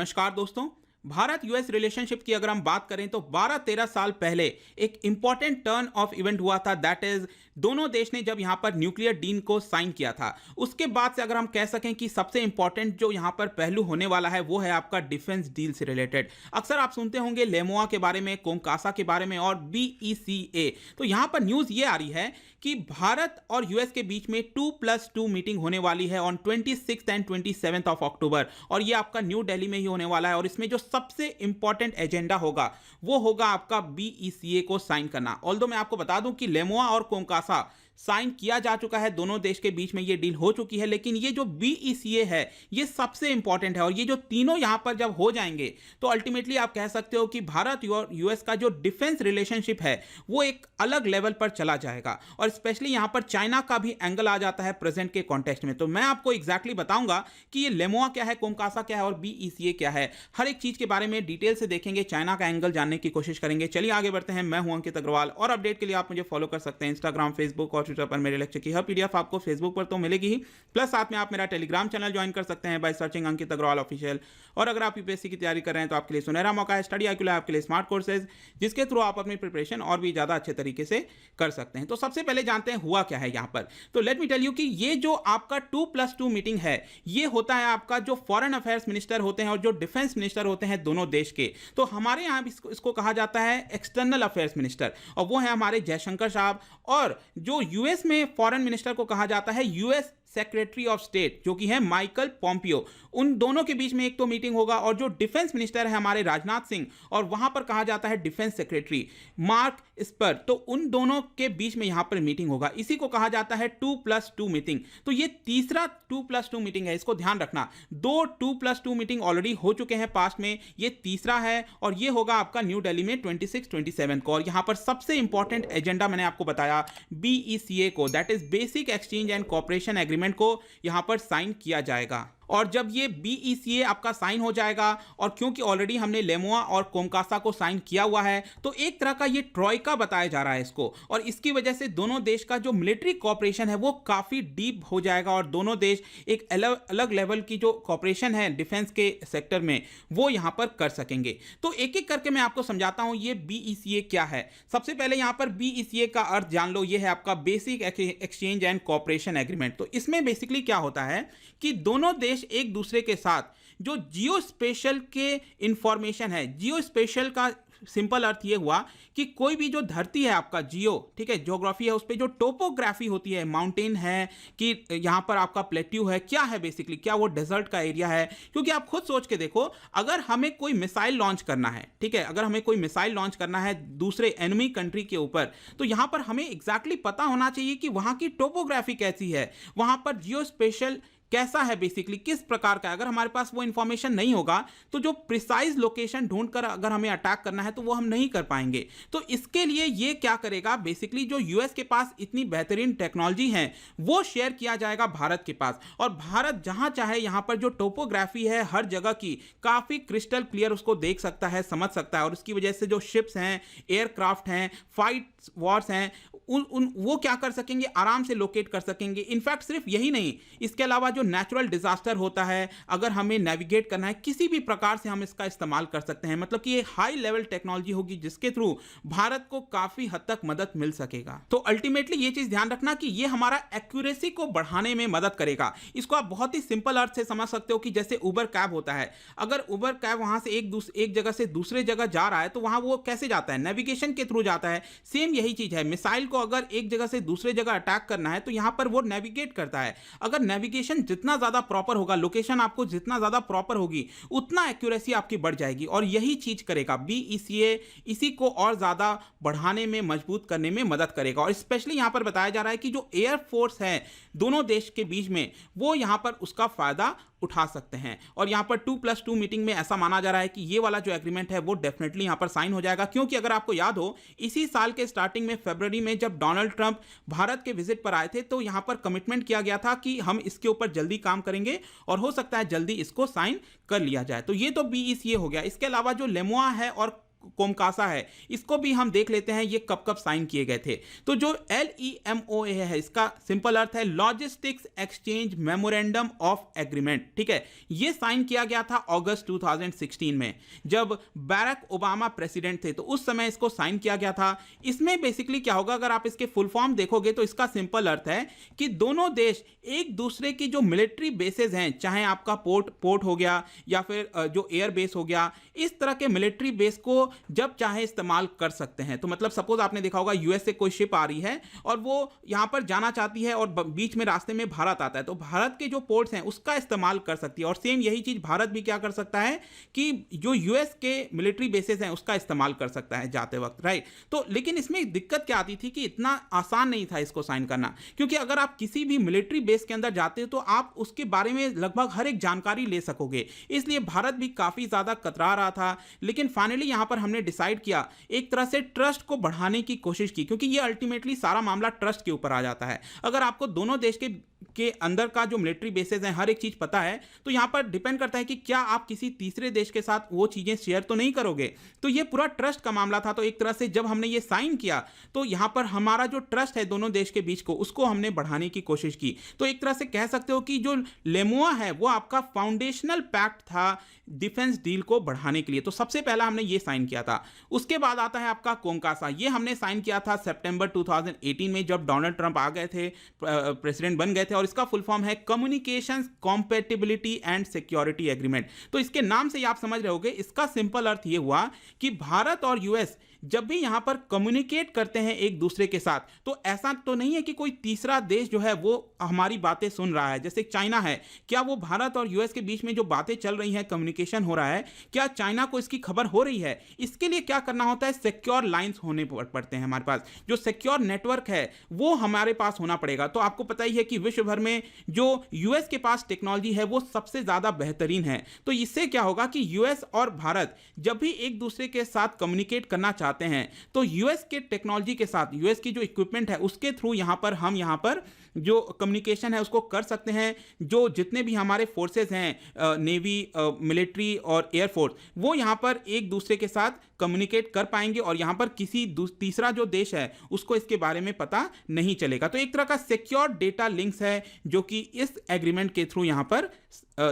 नमस्कार दोस्तों। Bharat US relationship की अगर हम बात करें तो 12-13 साल पहले एक इंपॉर्टेंट टर्न ऑफ इवेंट हुआ था। दैट इज दोनों देश ने जब यहां पर न्यूक्लियर डील को साइन किया था, उसके बाद से अगर हम कह सकें कि सबसे इंपॉर्टेंट जो यहां पर पहलू होने वाला है वो है आपका डिफेंस डील से रिलेटेड। अक्सर आप सुनते होंगे लेमोआ के बारे में, कोमकासा के बारे में और बीईसीए। तो यहां पर न्यूज ये आ रही है कि भारत और यूएस के बीच में 2+2 मीटिंग होने वाली है ऑन 26 एंड 27 ऑफ अक्टूबर, और ये आपका न्यू दिल्ली में ही होने वाला है। और इसमें जो सबसे इंपॉर्टेंट एजेंडा होगा वो होगा आपका बीईसीए को साइन करना। ऑल्दो मैं आपको बता दूं कि लेमोआ और कोमकासा साइन किया जा चुका है, दोनों देश के बीच में ये डील हो चुकी है, लेकिन ये जो बीईसीए है ये सबसे इंपॉर्टेंट है। और ये जो तीनों यहां पर जब हो जाएंगे तो अल्टीमेटली आप कह सकते हो कि भारत और यूएस का जो डिफेंस रिलेशनशिप है वो एक अलग लेवल पर चला जाएगा। और स्पेशली यहां पर चाइना का भी एंगल आ जाता है प्रेजेंट के कॉन्टेक्स्ट में। तो मैं आपको एग्जैक्टली बताऊंगा कि ये लेमोआ क्या है, कोमकासा क्या है और बीईसीए क्या है। हर एक चीज के बारे में डिटेल से देखेंगे, चाइना का एंगल जानने की कोशिश करेंगे। चलिए आगे बढ़ते हैं। मैं हूं अंकित अग्रवाल और अपडेट के लिए आप मुझे फॉलो कर सकते हैं इंस्टाग्राम, फेसबुक और ट्विटर पर। मेरे लेक्चर की हर पीडीएफ आपको फेसबुक पर तो मिलेगी ही, प्लस साथ में आप मेरा टेलीग्राम चैनल ज्वाइन कर सकते हैं by searching Ankit Agarwal official. और अगर आप यूपीएससी की तैयारी कर रहे हैं तो आपके लिए सुनहरा मौका है। स्टडी आईक्यू आपके लिए स्मार्ट कोर्सेज, जिसके थ्रू आप अपनी प्रिपरेशन और भी ज्यादा अच्छे तरीके से कर सकते हैं। तो सबसे पहले जानते हैं हुआ क्या है यहां पर। तो लेट मी टेल यू कि ये जो आपका 2+2 मीटिंग है ये होता है आपका जो फॉरेन अफेयर्स मिनिस्टर होते हैं और जो डिफेंस मिनिस्टर होते हैं दोनों देश के। तो हमारे यहां इसको कहा जाता है एक्सटर्नल अफेयर्स मिनिस्टर, और वो है हमारे जयशंकर साहब। और जो यूएस में फॉरेन मिनिस्टर को कहा जाता है यूएस सेक्रेटरी ऑफ स्टेट, जो कि है माइकल पॉम्पियो। उन दोनों के बीच में एक तो मीटिंग होगा। और जो डिफेंस मिनिस्टर है हमारे राजनाथ सिंह, और वहां पर कहा जाता है डिफेंस सेक्रेटरी मार्क एस्पर। तो उन दोनों के बीच में यहां पर मीटिंग होगा, इसी को कहा जाता है 2+2 मीटिंग। तो ये तीसरा 2+2 मीटिंग है, इसको ध्यान रखना। 2 2+2 मीटिंग ऑलरेडी हो चुके हैं पास्ट में, ये तीसरा है और ये होगा आपका न्यू दिल्ली में 26-27 को। और यहां पर सबसे इंपॉर्टेंट एजेंडा मैंने आपको बताया बीईसीए को, that is basic exchange and cooperation agreement को यहां पर साइन किया जाएगा। और जब ये बीईसीए आपका साइन हो जाएगा, और क्योंकि ऑलरेडी हमने लेमोआ और कोमकासा को साइन किया हुआ है, तो एक तरह का ये ट्रॉयका बताया जा रहा है इसको। और इसकी वजह से दोनों देश का जो मिलिट्री कोऑपरेशन है वो काफी डीप हो जाएगा, और दोनों देश एक अलग अलग लेवल की जो कोऑपरेशन है डिफेंस के सेक्टर में वो यहां पर कर सकेंगे। तो एक एक करके मैं आपको समझाता हूं ये बीईसीए क्या है। सबसे पहले यहां पर बीईसीए का अर्थ जान लो, ये है आपका basic exchange and cooperation agreement. तो इसमें बेसिकली क्या होता है कि दोनों देश एक दूसरे के साथ जो जियो स्पेशल के इंफॉर्मेशन है, जियो स्पेशल का सिंपल अर्थ ये हुआ कि कोई भी जो धरती है आपका जियो, ठीक है, ज्योग्राफी है, उस पे जो टोपोग्राफी होती है, माउंटेन है कि यहां पर आपका प्लेट्यू है, क्या है बेसिकली, क्या वो डेजर्ट का एरिया है। क्योंकि आप खुद सोच के देखो, अगर हमें कोई मिसाइल लॉन्च करना है, ठीक है, अगर हमें कोई मिसाइल लॉन्च करना है दूसरे एनिमी कंट्री के ऊपर, तो यहां पर हमें एग्जैक्टली पता होना चाहिए कि वहां की टोपोग्राफी कैसी है, वहां पर जियो स्पेशल कैसा है, बेसिकली किस प्रकार का है। अगर हमारे पास वो इंफॉर्मेशन नहीं होगा तो जो प्रिसाइज लोकेशन ढूंढकर अगर हमें अटैक करना है तो वो हम नहीं कर पाएंगे। तो इसके लिए ये क्या करेगा, बेसिकली जो यूएस के पास इतनी बेहतरीन टेक्नोलॉजी है वो शेयर किया जाएगा भारत के पास, और भारत जहां चाहे यहां पर जो टोपोग्राफी है हर जगह की काफी क्रिस्टल क्लियर उसको देख सकता है, समझ सकता है। और उसकी वजह से जो शिप्स हैं, एयरक्राफ्ट हैं, फाइट वॉर्स हैं, वो क्या कर सकेंगे, आराम से लोकेट कर सकेंगे। इनफैक्ट सिर्फ यही नहीं, इसके अलावा जो नेचुरल डिजास्टर होता है, अगर हमें नेविगेट करना है किसी भी प्रकार से हम इसका इस्तेमाल कर सकते हैं। मतलब कि ये हाई लेवल टेक्नोलॉजी होगी जिसके थ्रू भारत को काफी हद तक मदद मिल सकेगा। तो अल्टीमेटली ये चीज ध्यान रखना कि ये हमारा एक्यूरेसी को बढ़ाने में मदद करेगा। इसको आप बहुत ही सिंपल अर्थ से समझ सकते हो कि जैसे उबर कैब होता है, अगर उबर कैब वहां से एक जगह से दूसरे जगह जा रहा है तो वहां वो कैसे जाता है, नेविगेशन के थ्रू जाता है। सेम यही चीज है, मिसाइल को अगर एक जगह से दूसरे जगह अटैक करना है तो यहां पर वो नेविगेट करता है। अगर नेविगेशन जितना ज्यादा प्रॉपर होगा, लोकेशन आपको जितना ज्यादा प्रॉपर होगी, उतना एक्यूरेसी आपकी बढ़ जाएगी। और यही चीज करेगा बीईसीए, इसी को और ज्यादा बढ़ाने में, मजबूत करने में मदद करेगा। और स्पेशली यहां पर बताया जा रहा है कि जो एयरफोर्स है दोनों देश के बीच में, वो यहां पर उसका फायदा उठा सकते हैं। और यहां पर 2+2 मीटिंग में ऐसा माना जा रहा है कि ये वाला जो एग्रीमेंट है वो डेफिनेटली यहां पर साइन हो जाएगा। क्योंकि अगर आपको याद हो, इसी साल के स्टार्टिंग में फरवरी में जब डोनाल्ड ट्रंप भारत के विजिट पर आए थे तो यहां पर कमिटमेंट किया गया था कि हम इसके ऊपर जल्दी काम करेंगे और हो सकता है जल्दी इसको साइन कर लिया जाए। तो ये तो बीईसीए हो गया। इसके अलावा जो लेमोआ है और कोमकासा है, इसको भी हम देख लेते हैं ये कब कब साइन किए गए थे। तो जो LEMOA है, इसका सिंपल अर्थ है logistics exchange memorandum of agreement, ठीक है। ये साइन किया गया था अगस्त 2016 में, जब बैरक ओबामा प्रेसिडेंट थे, तो उस समय इसको साइन किया गया था। इसमें बेसिकली क्या होगा, अगर आप इसके फुल फॉर्म देखोगे तो इसका सिंपल अर्थ है कि दोनों देश एक दूसरे की जो मिलिट्री बेसेस हैं, चाहे आपका पोर्ट हो गया या फिर जो एयर बेस हो गया, इस तरह के मिलिट्री बेस को जब चाहे इस्तेमाल कर सकते हैं। तो मतलब सपोज आपने देखा होगा यूएस से कोई शिप आ रही है और वो यहां पर जाना चाहती है और बीच में रास्ते में भारत आता है, तो भारत के जो पोर्ट्स हैं उसका इस्तेमाल कर सकती है। और सेम यही चीज भारत भी क्या कर सकता है कि जो यूएस के मिलिट्री बेसेस हैं उसका इस्तेमाल कर सकता है जाते वक्त, राइट। तो लेकिन इसमें दिक्कत क्या आती थी कि इतना आसान नहीं था इसको साइन करना, क्योंकि अगर आप किसी भी मिलिट्री बेस के अंदर जाते हो तो आप उसके बारे में लगभग हर एक जानकारी ले सकोगे, इसलिए भारत भी काफी ज्यादा कतरा रहा था। लेकिन फाइनली यहां पर हमने डिसाइड किया, एक तरह से ट्रस्ट को बढ़ाने की कोशिश की, क्योंकि ये अल्टीमेटली सारा मामला ट्रस्ट के ऊपर आ जाता है। अगर आपको दोनों देश के अंदर का जो मिलिट्री बेसेस हैं हर एक चीज पता है, तो यहां पर डिपेंड करता है कि क्या आप किसी तीसरे देश के साथ वो चीजें शेयर तो नहीं करोगे। तो ये पूरा ट्रस्ट का मामला था। तो एक तरह से जब हमने ये साइन किया तो यहां पर हमारा जो ट्रस्ट है दोनों देश के बीच को, उसको हमने बढ़ाने की कोशिश की। तो एक तरह से कह सकते हो कि जो लेमोआ है वो आपका फाउंडेशनल पैक्ट था डिफेंस डील को बढ़ाने के लिए। तो सबसे पहला हमने ये साइन किया था। उसके बाद आता है आपका कोमकासा। ये हमने साइन किया था सितंबर 2018 में, जब डोनाल्ड ट्रंप आ गए थे, प्रेसिडेंट बन गए थे। और इसका फुल फॉर्म है communications compatibility and security agreement. तो इसके नाम से ही आप समझ रहे होंगे, इसका सिंपल अर्थ ये हुआ कि भारत और यूएस जब भी यहां पर कम्युनिकेट करते हैं एक दूसरे के साथ, तो ऐसा तो नहीं है कि कोई तीसरा देश जो है वो हमारी बातें सुन रहा है। जैसे चाइना है, क्या वो भारत और यूएस के बीच में जो बातें चल रही हैं, कम्युनिकेशन हो रहा है, क्या चाइना को इसकी खबर हो रही है? इसके लिए क्या करना होता है, सिक्योर लाइंस होने पड़ते हैं हमारे पास। जो सिक्योर नेटवर्क है वो हमारे पास होना पड़ेगा। तो आपको पता ही है कि विश्व भर में जो यूएस के पास टेक्नोलॉजी है वो सबसे ज्यादा बेहतरीन है। तो इससे क्या होगा कि यूएस और भारत जब भी एक दूसरे के साथ कम्युनिकेट करना चाहते हैं, तो यूएस के टेक्नोलॉजी के साथ, यूएस की जो इक्विपमेंट है उसके थ्रू हम यहां पर जो कम्युनिकेशन है उसको कर सकते हैं। जो जितने भी हमारे फोर्सेस हैं, नेवी, मिलिट्री और एयरफोर्स, वो यहां पर एक दूसरे के साथ कम्युनिकेट कर पाएंगे और यहां पर किसी तीसरा जो देश है उसको इसके बारे में पता नहीं चलेगा। तो एक तरह का सिक्योर डेटा लिंक्स है जो कि इस एग्रीमेंट के थ्रू यहां पर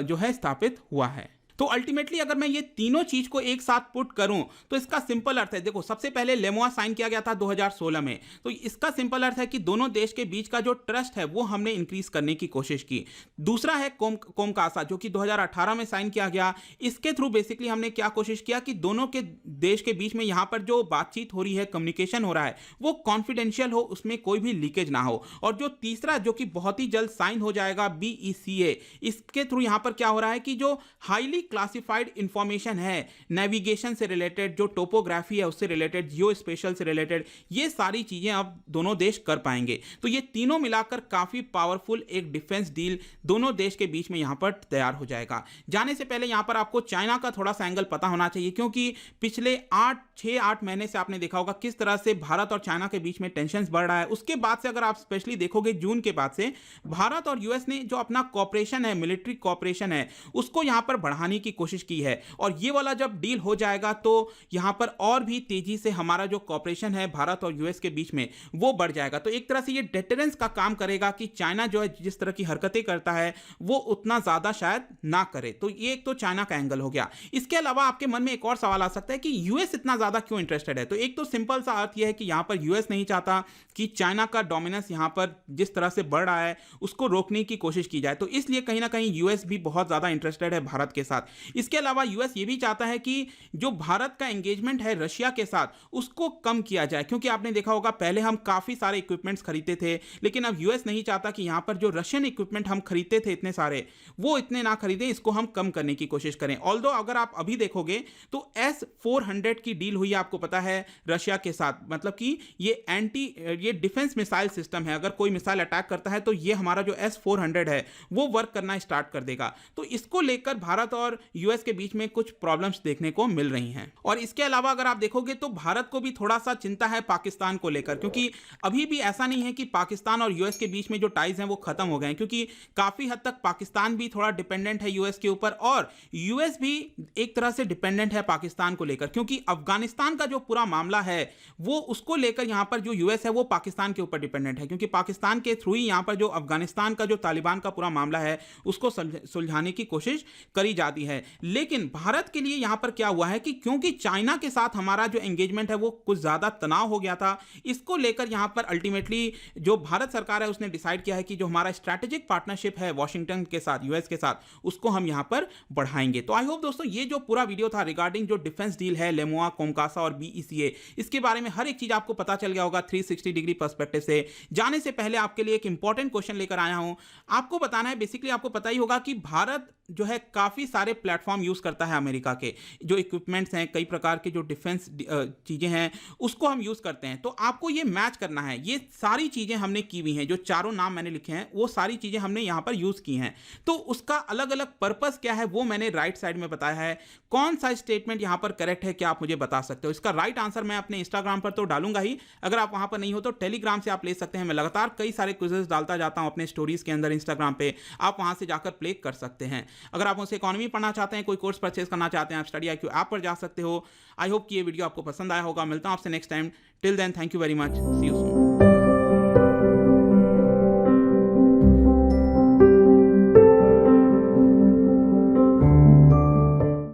जो है स्थापित हुआ है। तो अल्टीमेटली अगर मैं ये तीनों चीज को एक साथ पुट करूं तो इसका सिंपल अर्थ है, देखो सबसे पहले लेमोआ साइन किया गया था 2016 में। तो इसका सिंपल अर्थ है कि दोनों देश के बीच का जो ट्रस्ट है वो हमने इंक्रीज करने की कोशिश की। दूसरा है कोमकासा, जो कि 2018 में साइन किया गया। इसके थ्रू बेसिकली हमने क्या कोशिश किया कि दोनों के देश के बीच में यहां पर जो बातचीत हो रही है, कम्युनिकेशन हो रहा है, वो कॉन्फिडेंशियल हो, उसमें कोई भी लीकेज ना हो। और जो तीसरा, जो कि बहुत ही जल्द साइन हो जाएगा, BECA, इसके थ्रू यहां पर क्या हो रहा है कि जो हाईली क्लासिफाइड इंफॉर्मेशन है, नेविगेशन से रिलेटेड, जो टोपोग्राफी है उससे रिलेटेड, जियो स्पेशल से रिलेटेड, ये सारी चीजें अब दोनों देश कर पाएंगे। तो ये तीनों मिलाकर काफी पावरफुल एक डिफेंस डील दोनों देश के बीच में यहां पर तैयार हो जाएगा। जाने से पहले यहां पर आपको चाइना का थोड़ा सा एंगल पता होना चाहिए, क्योंकि पिछले 6-8 महीने से आपने देखा होगा किस तरह से भारत और चाइना के बीच में टेंशन बढ़ रहा है। उसके बाद से अगर आप स्पेशली देखोगे, जून के बाद से भारत और यूएस ने जो अपना कॉपरेशन है, मिलिट्री कॉपरेशन है, उसको यहां पर बढ़ाने की कोशिश की है। और ये वाला जब डील हो जाएगा तो यहां पर और भी तेजी से हमारा जो कॉपरेशन है भारत और यूएस के बीच में वो बढ़ जाएगा। तो एक तरह से ये डेटरेंस का काम करेगा कि चाइना जो है जिस तरह की हरकतें करता है वो उतना ज्यादा शायद ना करे। तो ये एक तो चाइना का एंगल हो गया। इसके अलावा आपके मन में एक और सवाल आ सकता है कि यूएस इतना ज्यादा क्यों इंटरेस्टेड है। तो एक तो सिंपल सा अर्थ यह है कि यहां पर यूएस नहीं चाहता कि चाइना का डोमिनेंस यहां पर जिस तरह से बढ़ रहा है उसको रोकने की कोशिश की जाए। तो इसलिए कहीं ना कहीं यूएस भी बहुत ज्यादा इंटरेस्टेड है भारत के साथ। इसके अलावा यूएस ये भी चाहता है कि जो भारत का एंगेजमेंट है रशिया के साथ उसको कम किया जाए, क्योंकि आपने देखा होगा पहले हम काफी सारे इक्विपमेंट्स खरीदते थे, लेकिन अब यूएस नहीं चाहता कि यहां पर जो रशियन इक्विपमेंट हम खरीदते थे इतने सारे, वो इतने ना खरीदें, इसको हम कम करने की कोशिश करें। ऑल्दो अगर आप अभी देखोगे तो S-400 की डील हुई है, आपको पता है, रशिया के साथ। मतलब कि ये डिफेंस मिसाइल सिस्टम है, अगर कोई मिसाइल अटैक करता है तो ये हमारा जो S-400 है वो वर्क करना स्टार्ट कर देगा। तो इसको लेकर भारत और और यूएस के बीच में कुछ प्रॉब्लम्स देखने को मिल रही हैं। और इसके अलावा अगर आप देखोगे तो भारत को भी थोड़ा सा चिंता है पाकिस्तान को लेकर, क्योंकि अभी भी ऐसा नहीं है कि पाकिस्तान और यूएस के बीच में जो टाइज हैं वो खत्म हो गए हैं, क्योंकि काफी हद तक पाकिस्तान भी थोड़ा डिपेंडेंट है यूएस के ऊपर और यूएस भी एक तरह से डिपेंडेंट है पाकिस्तान को लेकर, क्योंकि अफगानिस्तान का जो पूरा मामला है वो उसको लेकर यहां पर जो यूएस है वो पाकिस्तान के ऊपर डिपेंडेंट है, क्योंकि पाकिस्तान के थ्रू ही यहां पर जो अफगानिस्तान का जो तालिबान का पूरा मामला है उसको सुलझाने की कोशिश करी जाती है। लेकिन भारत के लिए यहां पर क्या हुआ है कि क्योंकि चाइना के साथ हमारा जो एंगेजमेंट है वो कुछ ज्यादा तनाव हो गया था, इसको लेकर यहां पर अल्टीमेटली जो भारत सरकार है उसने डिसाइड किया है कि जो हमारा स्ट्रैटेजिक पार्टनरशिप है वॉशिंगटन के साथ, यूएस के साथ, उसको हम यहां पर बढ़ाएंगे। तो आई होप दोस्तों ये जो पूरा वीडियो था रिगार्डिंग जो डिफेंस डील है लेमुआ, कोमकासा और बीईसीए, इसके बारे में हर एक चीज आपको पता चल गया होगा 360 डिग्री पर्सपेक्टिव से। जाने से पहले आपके लिए एक इंपॉर्टेंट क्वेश्चन लेकर आया हूं। आपको बताना है, बेसिकली आपको पता ही होगा कि भारत जो है काफी सारे प्लेटफॉर्म यूज करता है अमेरिका के, जो इक्विपमेंट्स हैं, कई प्रकार के जो डिफेंस चीजें हैं उसको हम यूज करते हैं। तो आपको ये मैच करना है, ये सारी चीजें हमने की हुई हैं, जो चारों नाम मैंने लिखे हैं वो सारी चीजें हमने यहां पर यूज की हैं। तो उसका अलग अलग पर्पस क्या है वो मैंने राइट साइड में बताया है। कौन सा स्टेटमेंट यहां पर करेक्ट है क्या आप मुझे बता सकते हो? इसका राइट आंसर मैं अपने इंस्टाग्राम पर तो डालूंगा ही, अगर आप वहां पर नहीं हो तो टेलीग्राम से आप ले सकते हैं। मैं लगातार कई सारे क्विजेस डालता जाता हूं अपने स्टोरीज के अंदर इंस्टाग्राम पे, आप वहां से जाकर प्ले कर सकते हैं। अगर आप मुझसे इकोनॉमी पढ़ना चाहते हैं, कोई कोर्स परचेज करना चाहते हैं, आप स्टडी IQ ऐप पर जा सकते हो। आई होप कि ये वीडियो आपको पसंद आया होगा। मिलता हूं आपसे next time. Till then, thank you very much, see you soon.